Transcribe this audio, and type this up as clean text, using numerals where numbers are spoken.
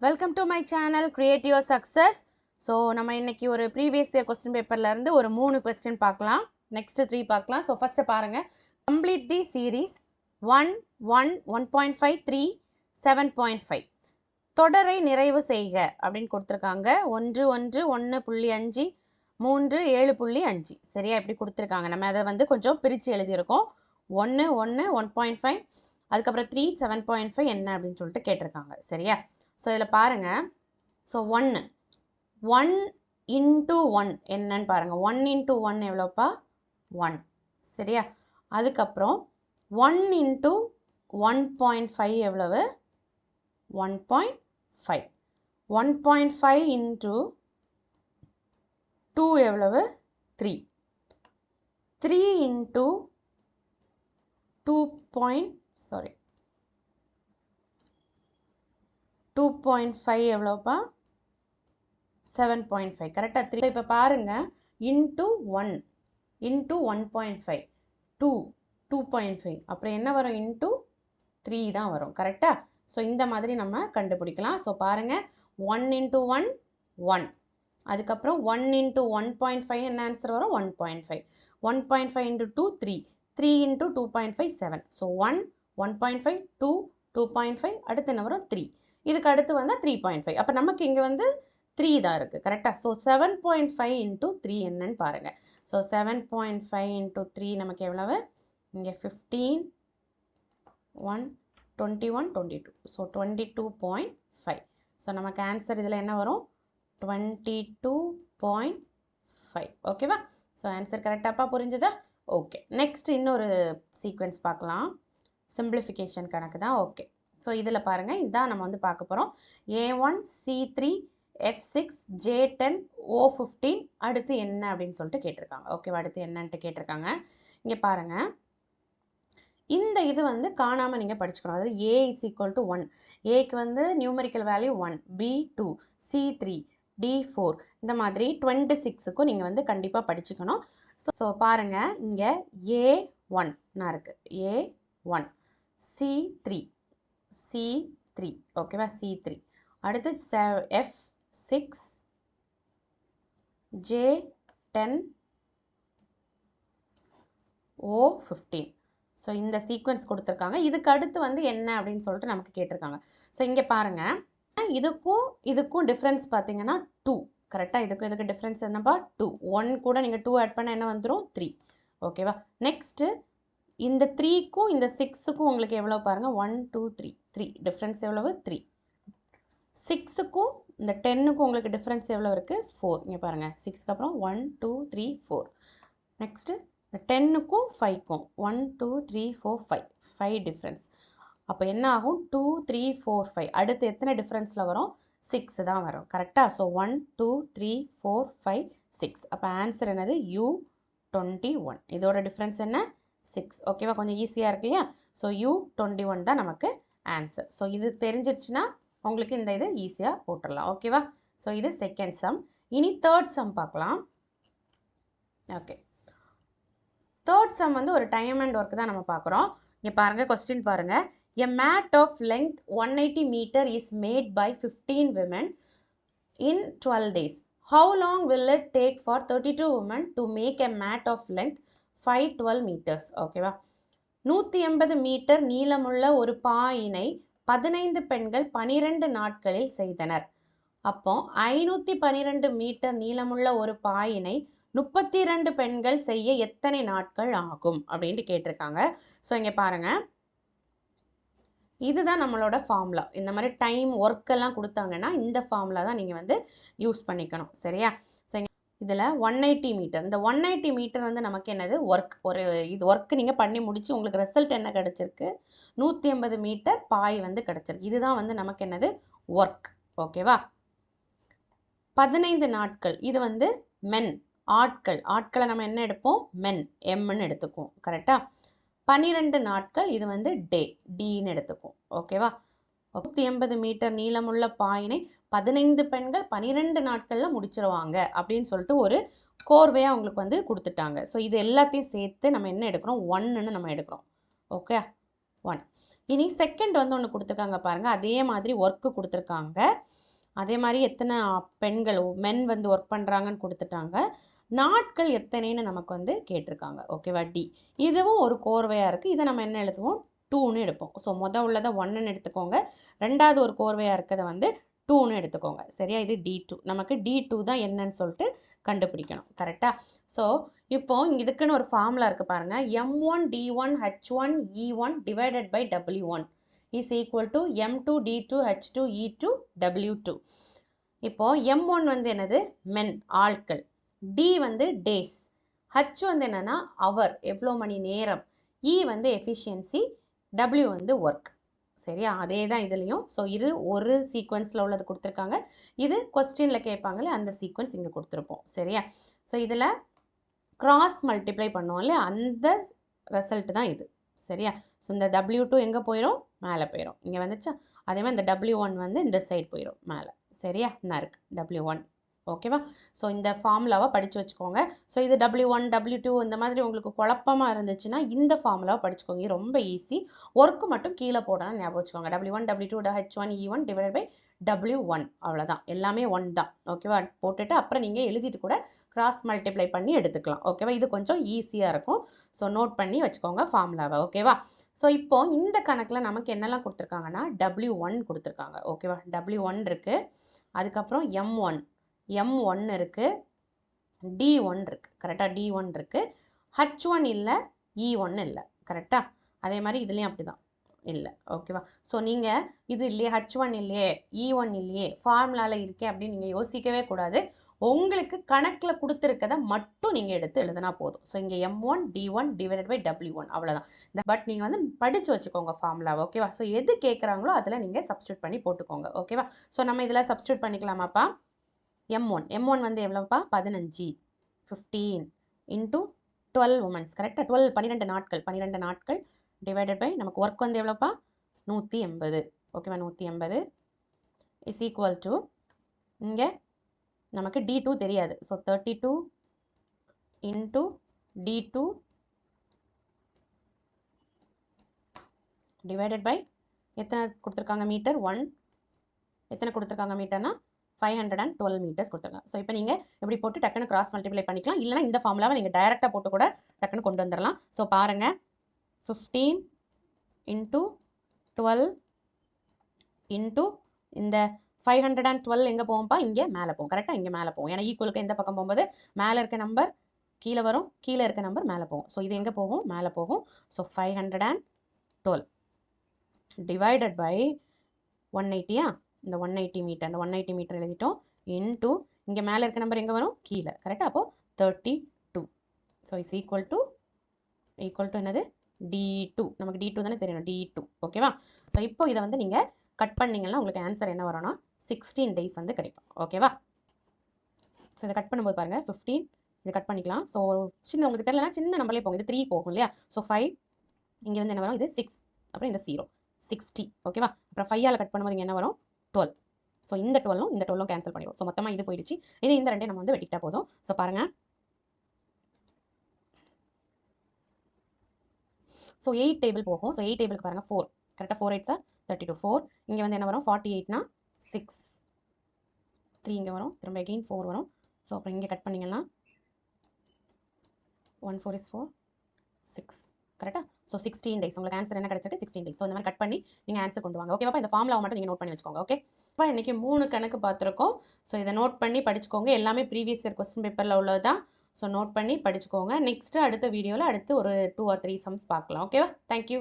Welcome to my channel Create Your Success. So நம்ம இன்னைக்கு ஒரு previous year question paperல இருந்து ஒரு 3 question பார்க்கலாம். Next 3 பார்க்கலாம். So first பாருங்க. Complete the series 1, 1, 1.5, 3, 7.5. தொடரை நிறைவு செய்க அப்படின்னு கொடுத்திருக்காங்க. 1, 1, 1.5, 3, 7.5. சரியா இப்படி கொடுத்திருக்காங்க. நம்ம அதை வந்து கொஞ்சம் பிரிச்சு எழுதியிருக்கோம். 1, 1, 1.5, அதுக்கப்புறம் 3, 7.5 என்ன அப்படின்னு சொல்லிட்டு கேட்டிருக்காங்க. சரியா ஸோ இதில் பாருங்க. ஸோ 1 into 1 என்னன்னு பாருங்க. 1 into 1 எவ்வளோப்பா 1. சரியா அதுக்கப்புறம் 1 into 1.5 எவ்வளவு 1.5. 1.5 into 2 எவ்வளவு 3. 3 into 2.5 எவ்வளோப்பா 7.5. கரெக்டாக 3. இப்போ பாருங்க இன்ட்டு 1 இன்ட்டு 1.5 2.5 அப்புறம் என்ன வரும் இன்ட்டு 3 தான் வரும். கரெக்டா ஸோ இந்த மாதிரி நம்ம கண்டுபிடிக்கலாம். ஸோ பாருங்க 1 into 1 1, அதுக்கப்புறம் 1 into 1.5 என்ன ஆன்சர் வரும் 1.5. 1.5 into 2 3, 3 into 2.5 7. ஸோ 1 1.5 2 2.5 அடுத்து என்ன வரும் 3. இதுக்கு அடுத்து வந்தால் 3.5. அப்போ நமக்கு இங்கே வந்து 3 தான் இருக்குது. கரெக்டாக ஸோ 7.5 into 3 என்னன்னு பாருங்கள். ஸோ 7.5 into 3 நமக்கு எவ்வளவு இங்கே 15 1 21 22. ஸோ 22.5. ஸோ நமக்கு ஆன்சர் இதில் என்ன வரும் 22.5. ஓகேவா ஸோ ஆன்சர் கரெக்டாப்பா புரிஞ்சுதா. ஓகே நெக்ஸ்ட் இன்னொரு சீக்வென்ஸ் பார்க்கலாம். சிம்பிளிஃபிகேஷன் கணக்கு தான். ஓகே ஸோ இதில் பாருங்கள் இதுதான் நம்ம வந்து பார்க்க போகிறோம். A1 C3 F6 J10 O15 அடுத்து என்ன அப்படின்னு சொல்லிட்டு கேட்டிருக்காங்க. ஓகேவா அடுத்து என்னன்ட்டு கேட்டிருக்காங்க. இங்கே பாருங்கள் இந்த இது வந்து காணாமல் நீங்கள் படிச்சுக்கணும். அதாவது A is equal to 1, ஏக்கு வந்து numerical value 1, B 2, C3, D4 இந்த மாதிரி 26க்கும் நீங்கள் வந்து கண்டிப்பாக படிச்சுக்கணும். ஸோ பாருங்கள் இங்கே A1 நான் இருக்குது A1 C3 ஓகேவா C3 அடுத்து F6 J10 O15. ஸோ இந்த சீக்வன்ஸ் கொடுத்துருக்காங்க. இதுக்கு அடுத்து வந்து என்ன அப்படின்னு சொல்லிட்டு நமக்கு கேட்டிருக்காங்க. ஸோ இங்கே பாருங்கள் இதுக்கும் டிஃப்ரென்ஸ் பார்த்தீங்கன்னா 2. கரெக்டாக இதுக்கு டிஃப்ரென்ஸ் என்னப்பா 2. 1 கூட நீங்கள் 2 ஆட் பண்ணால் என்ன வந்துடும் 3. ஓகேவா நெக்ஸ்ட்டு இந்த 3க்கும் இந்த 6க்கும் உங்களுக்கு எவ்வளோ பாருங்கள் 1 2 3 டிஃப்ரென்ஸ் எவ்வளவு 3. 6க்கும் இந்த 10க்கும் உங்களுக்கு டிஃப்ரென்ஸ் எவ்வளோ இருக்குது 4. இங்கே பாருங்கள் 6க்கு அப்புறம் 1 2 3 4. நெக்ஸ்ட்டு இந்த 10க்கும் 5க்கும் 1 2 3 4 5 டிஃப்ரென்ஸ். அப்போ என்ன ஆகும் 2 3 4 5 அடுத்து எத்தனை டிஃப்ரென்ஸில் வரும் 6 தான் வரும். கரெக்டாக ஸோ 1 2 3 4 5 6. அப்போ ஆன்சர் என்னது U21. இதோட டிஃப்ரென்ஸ் என்ன 6. ஓகேவா கொஞ்சம் ஈஸியாக இருக்கு இல்லையா. ஸோ U21 தான் நமக்கு ஆன்சர். ஸோ இது தெரிஞ்சிருச்சுன்னா உங்களுக்கு இந்த இது ஈஸியாக போட்டுடலாம். ஓகேவா ஸோ இது செகண்ட் சம். இனி தேர்ட் சம் பார்க்கலாம். ஓகே தேர்ட் சம் வந்து ஒரு டைம் அண்ட் ஒர்க் தான் நம்ம பார்க்குறோம். இங்கே பாருங்கள் கொஸ்டின் பாருங்கள். A mat of length 180 meter is made by 15 women in 12 days. How long will it take for 32 women to make a mat of length 512 meters? ஓகேவா 180 metre நீளமுள்ள ஒரு பாயினை 15 பெண்கள் 12 நாட்களில் செய்தனர். அப்போ 512 மீட்டர் நீளமுள்ள ஒரு பாயினை 32 பெண்கள் செய்ய எத்தனை நாட்கள் ஆகும் அப்படின்ட்டு கேட்டிருக்காங்க. ஸோ இங்கே பாருங்கள் இதுதான் நம்மளோட ஃபார்முலா. இந்த மாதிரி டைம் ஒர்க்கெல்லாம் கொடுத்தாங்கன்னா இந்த ஃபார்முலா தான் நீங்கள் வந்து யூஸ் பண்ணிக்கணும். சரியா ஸோ இதில் 180 மீட்டர் இந்த 180 மீட்டர் வந்து நமக்கு என்னது ஒர்க். ஒரு இது ஒர்க் நீங்கள் பண்ணி முடிச்சு உங்களுக்கு ரிசல்ட் என்ன கிடச்சிருக்கு 180 மீட்டர் பாய் வந்து கிடச்சிருக்கு. இதுதான் வந்து நமக்கு என்னது ஒர்க். ஓகேவா 15 நாட்கள் இது வந்து மென் ஆட்களை நம்ம என்ன எடுப்போம் மென் எம்னு எடுத்துக்குவோம். கரெக்டாக 12 நாட்கள் இது வந்து டே டின்னு எடுத்துக்குவோம். ஓகேவா 180 மீட்டர் நீளமுள்ள பாயினை 15 பெண்கள் 12 நாட்களில் முடிச்சிருவாங்க அப்படின்னு சொல்லிட்டு ஒரு கோர்வையாக உங்களுக்கு வந்து கொடுத்துட்டாங்க. ஸோ இது எல்லாத்தையும் சேர்த்து நம்ம என்ன எடுக்கிறோம் 1ன்னு நம்ம எடுக்கிறோம். ஓகே 1 இனி செகண்ட் வந்து ஒன்று கொடுத்துருக்காங்க பாருங்கள், அதே மாதிரி ஒர்க்கு கொடுத்துருக்காங்க. அதே மாதிரி எத்தனை பெண்கள் மென் வந்து ஒர்க் பண்ணுறாங்கன்னு கொடுத்துட்டாங்க. நாட்கள் எத்தனைன்னு நமக்கு வந்து கேட்டிருக்காங்க. ஓகேவா? டி. இதுவும் ஒரு கோர்வையாக இருக்குது. இதை நம்ம என்ன எழுதுவோம்? 2ன்னு எடுப்போம். ஸோ உள்ளதை 1ன்னு எடுத்துக்கோங்க. ரெண்டாவது ஒரு கோர்வையாக இருக்கிறத வந்து 2ன்னு எடுத்துக்கோங்க. சரியா? இது D2. நமக்கு D2 தான் என்னன்னு சொல்லிட்டு கண்டுபிடிக்கணும். கரெக்டாக? ஸோ இப்போ இதுக்குன்னு ஒரு ஃபார்முலா இருக்குது பாருங்கள். M1 D1 H1 E1 divided by W1 is equal to M2 D2 H2 E2 W2. இப்போ M1 வந்து என்னது? மென், ஆட்கள். D வந்து டேஸ். H வந்து என்னன்னா அவர், எவ்வளோ மணி நேரம். E வந்து எஃபிஷியன்சி. W வந்து ஒர்க். சரியா? அதே தான் இதுலேயும். ஸோ இது ஒரு சீக்வன்ஸில் உள்ளது கொடுத்துருக்காங்க. இது கொஸ்டினில் கேட்பாங்களே அந்த சீக்வன்ஸ் இங்கே கொடுத்துருப்போம். சரியா? ஸோ இதில் கிராஸ் மல்டிப்ளை பண்ணுவோம் இல்லையா, அந்த ரிசல்ட் தான் இது. சரியா? ஸோ இந்த W2 எங்கே போயிடும்? மேலே போயிடும். இங்கே வந்துச்சா? அதே மாதிரி இந்த W1 வந்து இந்த சைடு போயிடும் மேலே. சரியா? நறுக்கு W1. ஓகேவா? ஸோ இந்த ஃபார்முலாவை படித்து வச்சுக்கோங்க. ஸோ இது W1 W2 இந்த மாதிரி உங்களுக்கு குழப்பமாக இருந்துச்சுன்னா இந்த ஃபார்முலாவை படிச்சுக்கோங்க. இது ரொம்ப ஈஸி. ஒர்க்கு மட்டும் கீழே போடணும்னு ஞாபகம் வச்சுக்கோங்க. W1 W2 H1 E1 divide by W1. அவ்வளோதான். எல்லாமே 1 தான். ஓகேவா? போட்டுட்டு அப்புறம் நீங்கள் எழுதிட்டு கூட கிராஸ் மல்டிப்ளை பண்ணி எடுத்துக்கலாம். ஓகேவா? இது கொஞ்சம் ஈஸியாக இருக்கும். ஸோ நோட் பண்ணி வச்சுக்கோங்க ஃபார்முலாவை. ஓகேவா? ஸோ இப்போ இந்த கணக்கில் நமக்கு என்னெல்லாம் கொடுத்துருக்காங்கன்னா W1 கொடுத்துருக்காங்க. ஓகேவா? W1 இருக்குது. அதுக்கப்புறம் M1 இருக்குது. D1 இருக்குது. கரெக்டாக? D1 இருக்குது. H1 இல்லை, E1 இல்லை. கரெக்டாக? அதே மாதிரி இதுலேயும் அப்படி தான் இல்லை. ஓகேவா? ஸோ நீங்கள் இது இல்லையே, H1 இல்லையே, E1 இல்லையே, ஃபார்முலாவில் இருக்கே அப்படின்னு நீங்கள் யோசிக்கவே கூடாது. உங்களுக்கு கணக்கில் கொடுத்துருக்கதை மட்டும் நீங்கள் எடுத்து எழுதுனா போதும். ஸோ இங்கே M1 D1 divided by W1 அவ்வளோதான். பட் நீங்கள் வந்து படித்து வச்சுக்கோங்க ஃபார்முலாவை. ஓகேவா? ஸோ எது கேட்குறாங்களோ அதில் நீங்கள் சப்ஸ்டியூட் பண்ணி போட்டுக்கோங்க. ஓகேவா? ஸோ நம்ம இதில் சப்ஸ்டியூட் பண்ணிக்கலாமாப்பா? M1 வந்து எவ்வளோப்பா? 15 இன்ட்டு 12 உமன்ஸ். கரெக்டாக? 12 நாட்கள் டிவைடட் பை நமக்கு ஒர்க் வந்து எவ்வளோப்பா? 180. ஓகேவா? 180 இஸ் ஈக்குவல் டு இங்கே நமக்கு D2 தெரியாது. So 32 into D2 divided by எத்தனை கொடுத்துருக்காங்க மீட்டர்? 1. எத்தனை கொடுத்துருக்காங்க மீட்டர்னா 512 மீட்டர்ஸ் கொடுத்துருக்காங்க. ஸோ இப்போ நீங்கள் எப்படி போட்டு டக்குன்னு கிராஸ் மல்டிப்ளை பண்ணிக்கலாம். இல்லைனா இந்த ஃபார்முலாவை நீங்கள் டைரெக்டாக போட்டு கூட டக்குன்னு கொண்டு வந்துடலாம். ஸோ பாருங்கள், 15 இன்ட்டு 12 இன்ட்டு இந்த 512 எங்கே போகும்ப்பா? இங்கே மேலே போகும். கரெக்டாக? இங்கே மேலே போகும். ஏன்னா ஈக்குவலுக்கு எந்த பக்கம் போகும்போது மேலே இருக்க நம்பர் கீழே வரும், கீழே இருக்க நம்பர் மேலே போகும். ஸோ இது எங்கே போகும்? மேலே போகும். So 512 divided by 180. இந்த 180 மீட்டர், அந்த 180 மீட்டர் எழுதிட்டோம். இன்ட்டு இங்கே மேலே இருக்க நம்பர் எங்கே வரும்? கீழே. கரெக்டாக? அப்போது 32. ஸோ இஸ் ஈக்குவல் டு என்னது? D2. நமக்கு D2 தானே தெரியணும். D2. ஓகேவா? ஸோ இப்போ இதை வந்து நீங்கள் கட் பண்ணிங்கன்னா உங்களுக்கு ஆன்சர் என்ன வரும்னா 16 டேஸ் வந்து கிடைக்கும். ஓகேவா? ஸோ இதை கட் பண்ணும்போது பாருங்கள், 15 இதை கட் பண்ணிக்கலாம். ஸோ சின்ன உங்களுக்கு தெரியலனா சின்ன நம்பர்லேயே போகும். இது 3 போகும் இல்லையா? ஸோ 5 இங்கே வந்து என்ன வரும்? இது 6. அப்புறம் இந்த 0 60. ஓகேவா? அப்புறம் 5ஆல் கட் பண்ணும்போது இங்கே என்ன வரும்? 12. ஸோ இந்த 12ம் கேன்சல் பண்ணிடுவோம். ஸோ மொத்தமாக இது போயிடுச்சு. இனி இந்த ரெண்டையும் நம்ம வந்து வெட்டிக்கிட்டா போதும். ஸோ பாருங்கள், ஸோ 8 டேபிள் போகும். ஸோ 8 டேபிளுக்கு பாருங்கள் 4. கரெக்டாக? 4 8 32. 4 இங்கே வந்து என்ன வரும்? 48னா 6. 3 இங்கே வரும். திரும்ப எகெயின் 4 வரும். ஸோ அப்புறம் இங்கே கட் பண்ணிங்கன்னா 1 4 is 4 6. கரெக்டாக? ஸோ 16 டேஸ் உங்களுக்கு ஆன்சர் என்ன கிடைச்சிருக்கு? 16 டேஸ். ஸோ இந்த மாதிரி கட் பண்ணி நீங்கள் ஆன்சர் கொண்டு வாங்க. ஓகேவா? இந்த ஃபார்முலாவை மட்டும் நீங்கள் நோட் பண்ணி வச்சுக்கோங்க. ஓகே? இப்போ இன்றைக்கி 3 கணக்கு பார்த்துருக்கோம். ஸோ இதை நோட் பண்ணி படிச்சுக்கோங்க. எல்லாமே ப்ரீவியஸ் இயர் கொஸ்டின் பேப்பரில் உள்ளது தான். ஸோ நோட் பண்ணி படிச்சுக்கோங்க. நெக்ஸ்ட்டு அடுத்த வீடியோவில் அடுத்து ஒரு 2 or 3 சம்ஸ் பார்க்கலாம். ஓகேவா? தேங்க்யூ.